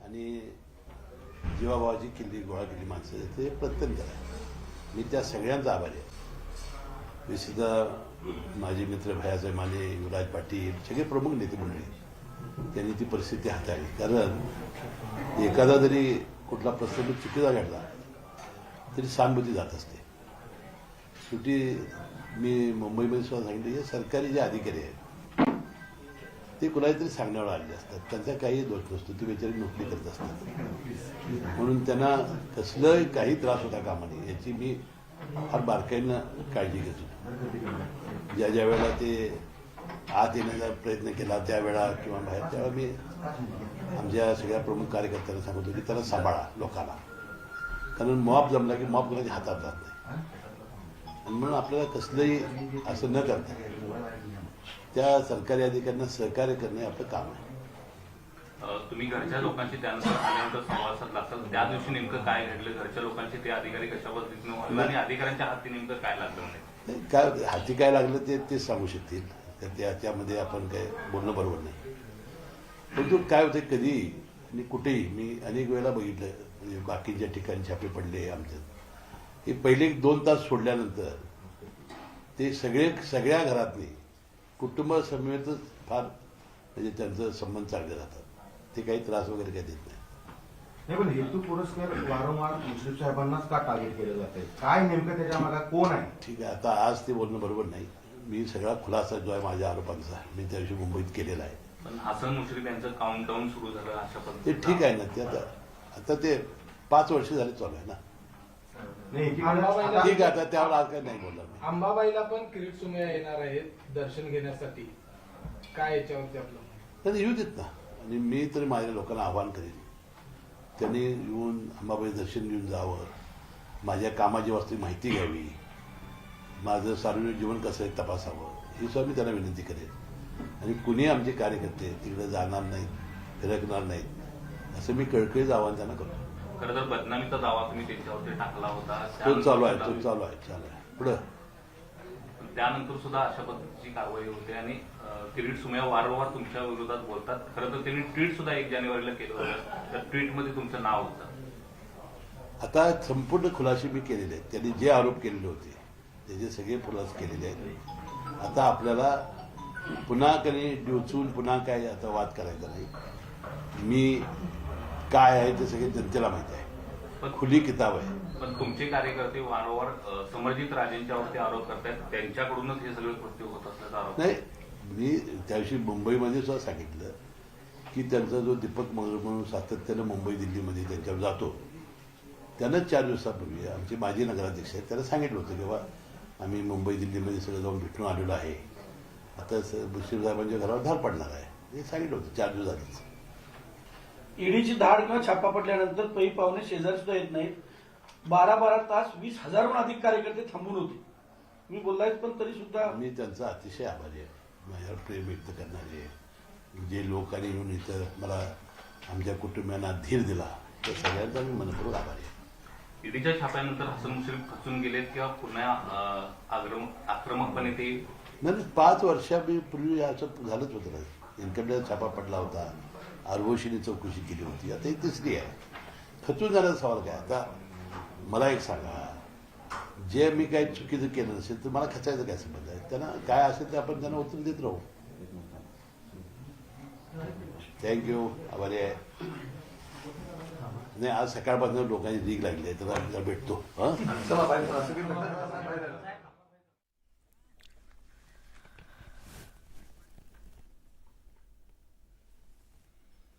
आणि जीवाभावाची किल्ली गोळा केली माणसं ते प्रत्यंतर आहे. मी त्या सगळ्यांचा आभारी आहे. मी सुद्धा माझे मित्र भयासाहेब माने, युवराज पाटील सगळे प्रमुख नेते मंडळी त्यांनी ती परिस्थिती हाताळली. कारण एखादा जरी कुठला प्रसंग चुकीचा घडला तरी सहानुभूती जात असते. शेवटी मी मुंबईमध्ये सुद्धा सांगितलं की सरकारी जे अधिकारी आहेत ते कुणाला तरी सांगण्यावर आलेले असतात. त्यांचा काही दोष नसतो. ते बेचारी नोकरी करत असतात. म्हणून त्यांना कसलंही काही त्रास होता कामा नये याची मी फार बारकाईनं काळजी घेतो. ज्या ज्या वेळेला ते आत येण्याचा प्रयत्न केला त्यावेळा किंवा बाहेर त्यावेळा मी आमच्या सगळ्या प्रमुख कार्यकर्त्यांना सांगतो की त्याला सांभाळा लोकांना. कारण मॉब जमला की मॉब कोणाच्या हातात जात नाही. आणि म्हणून आपल्याला कसलंही असं न करता त्या सरकारी अधिकाऱ्यांना सहकार्य करणे आपलं काम आहे. तुम्ही घरच्या लोकांशी त्यानंतर आल्यानंतर संवाद साधला असाल. त्या दिवशी नेमकं काय घडलं, घरच्या लोकांशी ते अधिकारी कशा पद्धतीने वागले आणि अधिकाऱ्यांच्या हाती नेमकं काय लागलं नाही? काय हाती काय लागलं ते सांगू शकतील. तर त्यामध्ये आपण काय बोलणं बरोबर नाही. परंतु काय होतं कधी आणि कुठेही मी अनेक वेळेला बघितलं म्हणजे बाकीच्या ठिकाणी छापे पडले आमच्यात. हे पहिले 2 तास सोडल्यानंतर ते सगळ्या घरातली कुटुंब समेतच फार म्हणजे त्यांचं संबंध चांगले राहतात. ते काही त्रास वगैरे काही देत नाही. पण हेतू पुरस्कार वारंवार मुश्रीफ साहेबांनाच का टार्गेट केलं जात आहे? काय नेमकं त्याच्या मागे कोण आहे? ठीक आहे, आता आज ते बोलणं बरोबर नाही. मी सगळा खुलासा जो आहे माझ्या आरोपांचा मी त्या दिवशी मुंबईत केलेला आहे. पण हसन मुश्रीफ यांचं काउंटडाऊन सुरू झालं अशा ते पद्धतीने ठीक आहे ना. ते आता ते 5 वर्ष झाले चालू आहे ना. ठीक आहे, आता त्यावर आज काय नाही बोलणार मी. अंबाबाईला पण किरीट सोमय्या येणार आहेत दर्शन घेण्यासाठी. काय याच्यावरती आपलं? तर येऊ देत ना. आणि मी तरी माझ्या लोकांना आवाहन करेन त्यांनी येऊन अंबाबाई दर्शन घेऊन जावं, माझ्या कामाची वास्तविक माहिती घ्यावी, माझं सार्वजनिक जीवन कसं आहे तपासावं ही सुद्धा मी त्यांना विनंती करेन. आणि कुणी आमचे कार्यकर्ते तिकडे जाणार नाहीत, फिरकणार नाहीत असं मी कळकळीचं आवाहन त्यांना करतो. खरं तर बदनामीचा दावा तुम्ही त्यांच्यावरती टाकला होता. तो चालू आहे. पुढं त्यानंतर सुद्धा अशा पद्धतीची कारवाई होते आणि किरीट सोमय्या वारंवार तुमच्या विरोधात बोलतात. खरं तर त्यांनी ट्विट सुद्धा 1 जानेवारीला केलं होतं. त्या ट्विटमध्ये तुमचं नाव होतं. आता संपूर्ण खुलासे मी केलेले आहेत. त्यांनी जे आरोप केलेले होते त्याचे सगळे खुलासे केलेले आहेत. आता आपल्याला पुन्हा कधी डिवचून पुन्हा काय आता वाद करायचा नाही. मी काय आहे ते सगळे जनतेला माहिती आहे. खुली किताब आहे. पण तुमचे कार्यकर्ते वारंवार समरजित राजेंच्यावरती आरोप करतात. त्यांच्याकडूनच हे सगळे कृत्य होत असल्याचा आरोप नाही. मी त्याविषयी मुंबईमध्ये सुद्धा सांगितलं की त्यांचा जो दीपक मंगळ म्हणून सातत्यानं मुंबई दिल्लीमध्ये त्यांच्यावर जातो त्यानंच 4 दिवसापूर्वी आमचे माजी नगराध्यक्ष आहेत त्यांना सांगितलं होतं की बाबा आम्ही मुंबई दिल्लीमध्ये सगळं जाऊन भेटून आलेलो आहे. आता मुश्रीफ साहेबांच्या घरावर धाड पडणार आहे हे सांगितलं होतं 4 दिवस आधीच. ईडीची धाड किंवा छापा पडल्यानंतर पै पाहुणे शेजारी सुद्धा येत नाहीत. 12 तास 20,000हून अधिक कार्यकर्ते थांबून होते. मी बोललाय पण तरी सुद्धा मी त्यांचा अतिशय आभारी आहे. माझ्यावर प्रेम व्यक्त करणारे जे लोकांनी येऊन इथं मला आमच्या कुटुंबियांना धीर दिला त्या सगळ्यांचा मी मनपूर्वक आभारी आहे. ईडीच्या छाप्यानंतर हसन मुश्रीफ खचून गेलेत किंवा पुन्हा आक्रमकपणे ते नाही 5 वर्षापूर्वी असं झालंच होतं ना. इन्कम टॅक्स छापा पडला होता. आरवशीने चौकशी केली होती. आता ही 3री आहे. खचून जाण्याचा सवाल काय. आता मला एक सांगा जे मी काही चुकीचं केलं नसेल तर मला खचायचं काय संबंध आहे. त्यांना काय असेल ते आपण त्यांना उत्तर देत राहू. थँक्यू. आभारी आहे. नाही आज सकाळपासून लोकांची रीग लागली आहे तर आम्ही भेटतो.